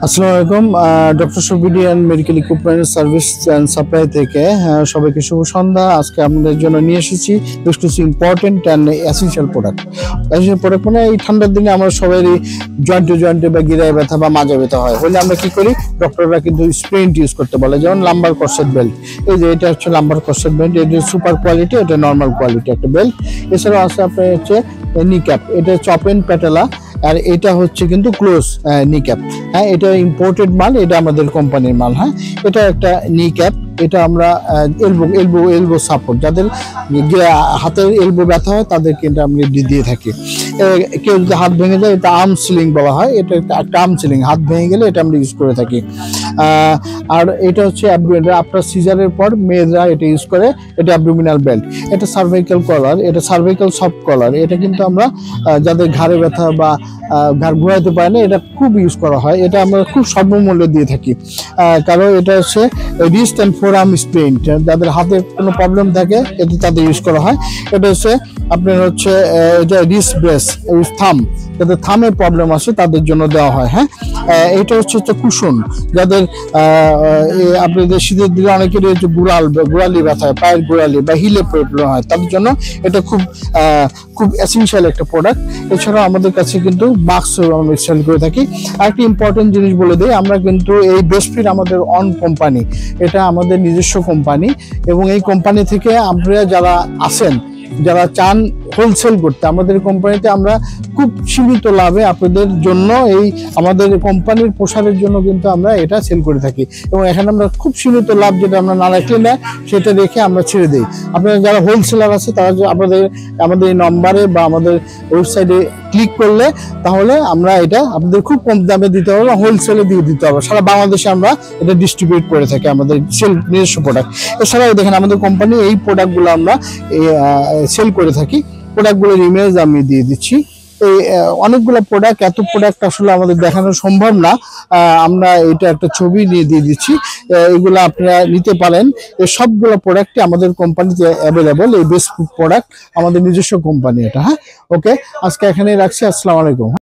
আসসালামু আলাইকুম। ডক্টর শফিডি and medical equipment service and supply থেকে সবাইকে শুভ সন্ধ্যা। আজকে আপনাদের জন্য নিয়ে এসেছি বেশ কিছু important and essential product. Essential product মানে এই ঠান্ডার দিনে আমরা সবারই জয়েন্টে বা গিরায় ব্যথা বা মাজা ব্যথা হয়, হলে আমরা কি করি, ডক্টররা কিন্তু স্প্রেন্ট ইউজ করতে বলে, যেমন লাম্বার কর্সেট বেল্ট। এই যে এটা হচ্ছে লাম্বার কর্সেট বেল্ট, এটা সুপার কোয়ালিটি, এটা নর্মাল কোয়ালিটি একটা বেল্ট। এছাড়াও আছে আপনার হচ্ছে নি ক্যাপ, এটা চপেন প্যাটেলা, আর এটা হচ্ছে কিন্তু ক্লোজ নি ক্যাপ। হ্যাঁ, এটা ইম্পোর্টেড মাল, এটা আমাদের কোম্পানির মাল। হ্যাঁ, এটা একটা নি ক্যাপ, এটা আমরা এলবো সাপোর্ট, যাদের হাতের এলবো ব্যথা হয় তাদেরকে এটা আমরা দিয়ে থাকি। কেউ যদি হাত ভেঙে যায়, এটা আর্ম সিলিং বলা হয়, এটা একটা আর্ম সিলিং, হাত ভেঙে গেলে এটা আমরা ইউজ করে থাকি। আর এটা হচ্ছে আপনার সিজারের পর মেয়েরা এটা ইউজ করে, এটা অ্যাবডোমিনাল বেল্ট। এটা সার্ভাইকাল কলার, এটা সার্ভাইকাল সফট কলার, এটা কিন্তু আমরা যাদের ঘাড়ে ব্যথা বা ঘাড় ঘুরাইতে পারে না, এটা খুব ইউজ করা হয়। এটা আমরা খুব স্বল্পমূল্য দিয়ে থাকি, কারণ এটা হচ্ছে রিস্ট অ্যান্ড ফোরআর্ম স্প্রেন্ট, যাদের হাতে কোনো প্রবলেম থাকে এটা তাদের ইউজ করা হয়। এটা হচ্ছে আপনার হচ্ছে এটা রিস্ট ব্রেস, থাম, যাদের থামের প্রবলেম আছে তাদের জন্য দেওয়া হয়। হ্যাঁ, এটা হচ্ছে কুশন, যাদের আপনাদের শীতের দিনে অনেকের হচ্ছে গোড়ালি ব্যথা হয়, পায়ের গোড়ালি বা হিলে প্রবলেম হয়, তাদের জন্য এটা খুব এসেনশিয়াল একটা প্রোডাক্ট। এছাড়াও আমাদের কাছে কিন্তু বাক্স আমরা সেল করে থাকি। আর একটা ইম্পর্টেন্ট জিনিস বলে দিই, আমরা কিন্তু এই বেস্টফিট আমাদের অন কোম্পানি, এটা আমাদের নিজস্ব কোম্পানি, এবং এই কোম্পানি থেকে আপনারা যারা আসেন, যারা চান হোলসেল করতে, আমাদের কোম্পানিতে আমরা খুব সীমিত লাভে আপনাদের জন্য এই আমাদের কোম্পানির প্রসারের জন্য কিন্তু আমরা এটা সেল করে থাকি, এবং এখানে আমরা খুব সীমিত লাভ যেটা আমরা না রাখলে না সেটা রেখে আমরা ছেড়ে দিই। আপনারা যারা হোলসেলার আছে তারা আমাদের এই নম্বরে বা আমাদের ওয়েবসাইটে ক্লিক করলে তাহলে আমরা এটা আপনাদের খুব কম দামে দিতে হবে, হোলসেলে দিয়ে দিতে হবে। সারা বাংলাদেশে আমরা এটা ডিস্ট্রিবিউট করে থাকি, আমাদের নিজস্ব প্রোডাক্ট। এছাড়াও দেখেন আমাদের কোম্পানি এই প্রোডাক্টগুলো আমরা সেল করে থাকি, প্রোডাক্টগুলোর ইমেজ আমি দিয়ে দিচ্ছি। এই অনেকগুলো প্রোডাক্ট, এত প্রোডাক্ট আসলে আমাদের দেখানো সম্ভব না, আমরা এটা একটা ছবি নিয়ে দিয়ে দিচ্ছি, এগুলো আপনারা নিতে পারেন। এই সবগুলো প্রোডাক্টই আমাদের কোম্পানিতে অ্যাভেলেবল, এই বেস্ট প্রোডাক্ট আমাদের নিজস্ব কোম্পানি এটা। হ্যাঁ, ওকে, আজকে এখানেই রাখছি। আসসালামু আলাইকুম।